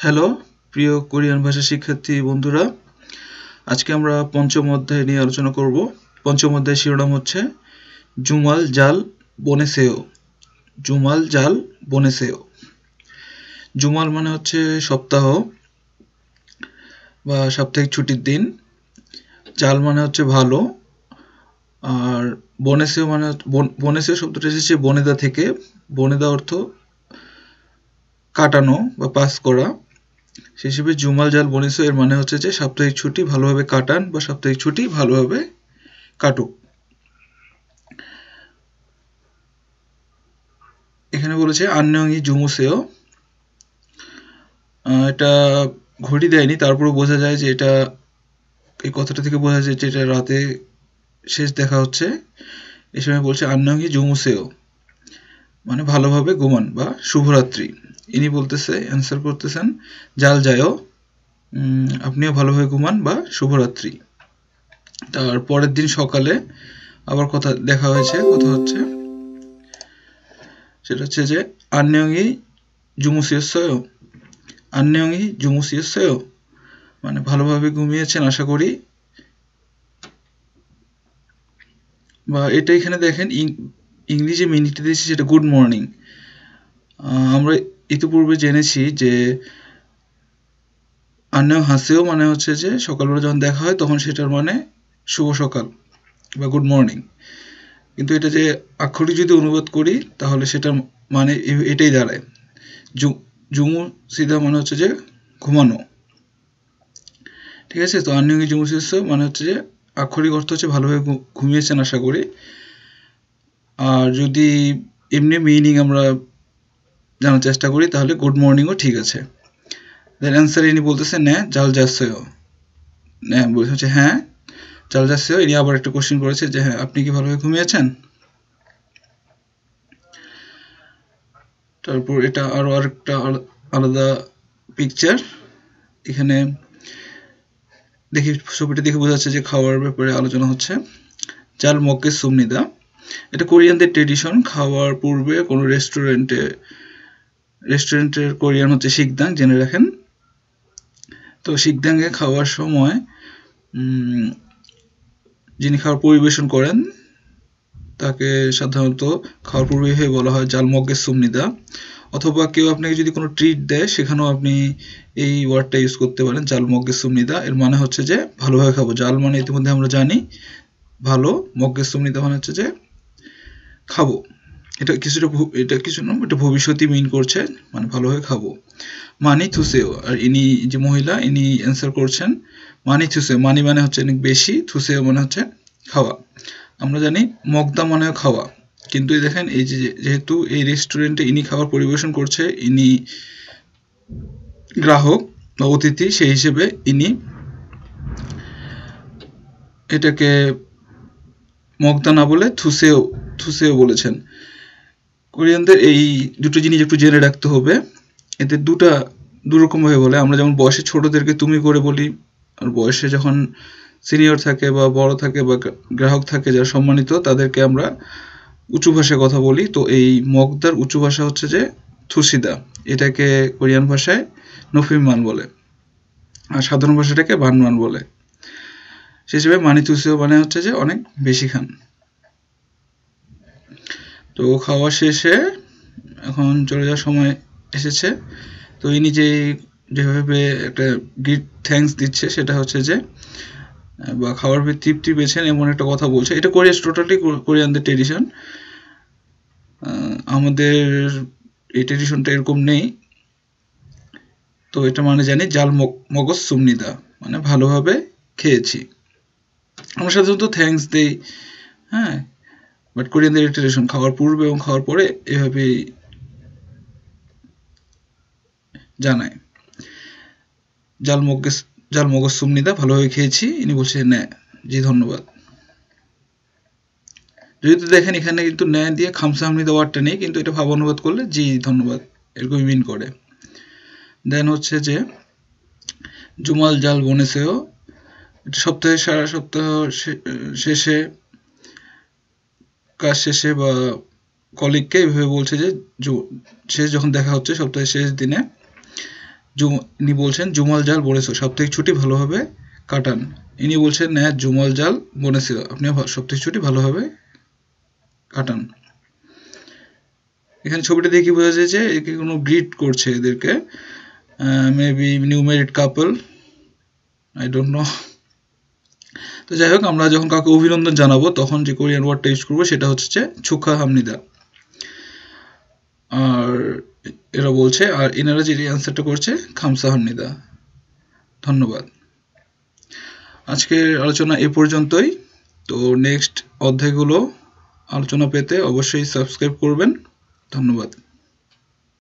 Hello প্রিয় Korean ভাষা শিক্ষার্থী বন্ধুরা, আজকে আমরা পঞ্চম অধ্যায় নিয়ে আলোচনা করব। পঞ্চম অধ্যায়ের শিরোনাম হচ্ছে জুমাল জাল বনেসেও। জুমাল জাল বনেসেও। জুমাল মানে হচ্ছে সপ্তাহ বা সাপ্তাহিক ছুটির দিন। জাল মানে হচ্ছে ভালো, আর বনেসেও মানে বনেসেও শব্দটা এসেছে বনেদা থেকে। বনেদা অর্থ কাটানো বা পাস করা। সেই হিসেবে জুমাল জাল বনেসেও এর মানে হচ্ছে যে সাপ্তাহিক ছুটি ভালোভাবে কাটান বা সাপ্তাহিক ছুটি ভালোভাবে কাটুক। এখানে বলেছে আন্যঙ্গি জুমুসেও। এটা ঘড়ি দেয়নি, তারপরে বোঝা যায় যে এটা, এই কথাটা থেকে বোঝা যায় যে এটা রাতে শেষ দেখা হচ্ছে। এই সময় বলছে আন্যঙ্গি জুমুসেও, মানে ভালোভাবে ঘুমান বা শুভরাত্রি। ইনি বলতেছে, অ্যান্সার করতেছেন জাল যায়ও, আপনিও ভালোভাবে ঘুমান বা শুভরাত্রি। তার পরের দিন সকালে আবার কথা দেখা হয়েছে, কথা হচ্ছে, সেটা হচ্ছে যে আন্যঙ্গি জুমুসিয়সয়। আন্যঙ্গি জুমুসিয়সয় মানে ভালোভাবে ঘুমিয়েছেন আশা করি। বা এটা এখানে দেখেন ইংরেজি মিনিটে দিয়েছি সেটা গুড মর্নিং। আমরা ইতিপূর্বে জেনেছি যে আন্যং হাসেও মানে হচ্ছে যে সকালবেলা যখন দেখা হয় তখন সেটার মানে শুভ সকাল বা গুড মর্নিং। কিন্তু এটা যে আক্ষরিক যদি অনুবাদ করি তাহলে সেটা মানে এটাই দাঁড়ায়। জুমু সিধা মানে হচ্ছে যে ঘুমানো। ঠিক আছে, তো আন্যঙ্গি জুমু সিধা মানে হচ্ছে যে আক্ষরিক অর্থ হচ্ছে ভালোভাবে ঘুমিয়েছেন আশা করি। আর যদি এমনি মিনিং আমরা জানার চেষ্টা করি তাহলে গুড মর্নিংও ঠিক আছে। দেন অ্যান্সার ইনি বলতেছে ন্যা জাল যাচ্ছেও। ন্যা বলছে হচ্ছে হ্যাঁ জাল যাচ্ছেও। ইনি আবার একটা কোশ্চেন করেছে যে হ্যাঁ আপনি কি ভালোভাবে ঘুমিয়েছেন। তারপর এটা আরো আরেকটা আলাদা পিকচার। এখানে দেখি, ছবিটা দেখে বোঝা যাচ্ছে যে খাওয়ার ব্যাপারে আলোচনা হচ্ছে। জাল মক্কে সুমনিদা, এটা কোরিয়ানদের ট্রেডিশন। খাওয়ার পূর্বে কোনো রেস্টুরেন্টের কোরিয়ান হচ্ছে শিকদাং, জেনে রাখেন। তো শিকদাংয়ে খাওয়ার সময় যিনি খাবার পরিবেশন করেন তাকে সাধারণত খাওয়ার পূর্বে বলা হয় জাল মগ্গে সুমনিদা। অথবা কেউ আপনাকে যদি কোনো ট্রিট দেয় সেখানেও আপনি এই ওয়ার্ডটা ইউজ করতে পারেন জাল মগ্গে সুমনিদা। এর মানে হচ্ছে যে ভালোভাবে খাবো। জাল মানে ইতিমধ্যে আমরা জানি ভালো, মগ্গে সুমনিদা মানে হচ্ছে যে খাবো। এটা কিছু না, এটা ভবিষ্যৎই মিন করছে, মানে ভালোভাবে খাবো। মানি থুসেও, আর ইনি যে মহিলা ইনি অ্যান্সার করছেন মানি থুসেও। মানি মানে হচ্ছে অনেক বেশি, থুসেও মানে হচ্ছে খাওয়া। আমরা জানি মগদা মানে খাওয়া, কিন্তু দেখেন এই যে যেহেতু এই রেস্টুরেন্টে ইনি খাবার পরিবেশন করছে, ইনি গ্রাহক বা অতিথি, সেই হিসেবে ইনি এটাকে মগদা না বলে থুসেও থুসেও বলেছেন। কোরিয়ানদের এই দুটো জিনিস একটু জেনে রাখতে হবে। এতে দুরকম ভাবে বলে। আমরা যেমন বয়সে ছোটদেরকে তুমি করে বলি, আর বয়সে যখন সিনিয়র থাকে বা বড় থাকে বা গ্রাহক থাকে যারা সম্মানিত তাদেরকে আমরা উঁচু ভাষায় কথা বলি। তো এই মগদার উঁচু ভাষা হচ্ছে যে থুসিদা, এটাকে কোরিয়ান ভাষায় নফিমান বলে, আর সাধারণ ভাষাটাকে বানমান বলে। সেই হিসেবে মানি থুসিও মানে হচ্ছে যে অনেক বেশি খান। তো খাওয়া শেষে এখন চলে যাওয়ার সময় এসেছে। তো ইনি যেভাবে একটা গিফট থ্যাঙ্কস দিচ্ছে সেটা হচ্ছে যে, বা খাওয়ার তৃপ্তি পেয়েছেন এমন একটা কথা বলছে। এটা টোটালি কোরিয়ানদের ট্রেডিশন। আমাদের এই ট্রেডিশনটা এরকম নেই। তো এটা মানে জানি জাল মগজ সুমনিদা মানে ভালোভাবে খেয়েছি। আমরা সাধারণত থ্যাঙ্কস দেই, হ্যাঁ, বাট কোরিয়ানদের ট্রেডিশন খাওয়ার পূর্বে এবং খাওয়ার পরে এভাবেই জানায় জাল মগজ সুমনিদা ভালোভাবে খেয়েছি। ইনি বলছে ন্যায়, জি ধন্যবাদ। যদি দেখেন এখানে কিন্তু ন্যায় দিয়ে খামসামনিদা ওয়ার্ডটা নেই, কিন্তু এটা ভাব অনুবাদ করলে জি ধন্যবাদ এরকম মিন করে। দেন হচ্ছে যে জুমাল জাল বনেছেও, সপ্তাহে সারা সপ্তাহ শেষে, কাজ শেষে বা কলিগকে এইভাবে বলছে যে শেষ যখন দেখা হচ্ছে সপ্তাহের শেষ দিনে ইনি বলছেন জুমাল জাল বনেছ, সপ্তাহিক ছুটি ভালোভাবে কাটান। ইনি বলছেন ন্যা জুমাল জাল বনেছ, আপনি সপ্তাহিক ছুটি ভালোভাবে কাটান। এখানে ছবিটা দেখে বোঝা যায় যে একে কোনো গ্রিট করছে এদেরকে, maybe new married couple, I don't know. তো যাই হোক, আমরা যখন কাউকে অভিনন্দন জানাবো তখন যে কোরিয়ান ওয়ার্ডটা ইউজ করবো সেটা হচ্ছে ছুখা হামনিদা। আর এরা বলছে, আর এনারা যে অ্যান্সারটা করছে খামসা হামনিদা। ধন্যবাদ। আজকের আলোচনা এ পর্যন্তই। তো নেক্সট অধ্যায়গুলো আলোচনা পেতে অবশ্যই সাবস্ক্রাইব করবেন। ধন্যবাদ।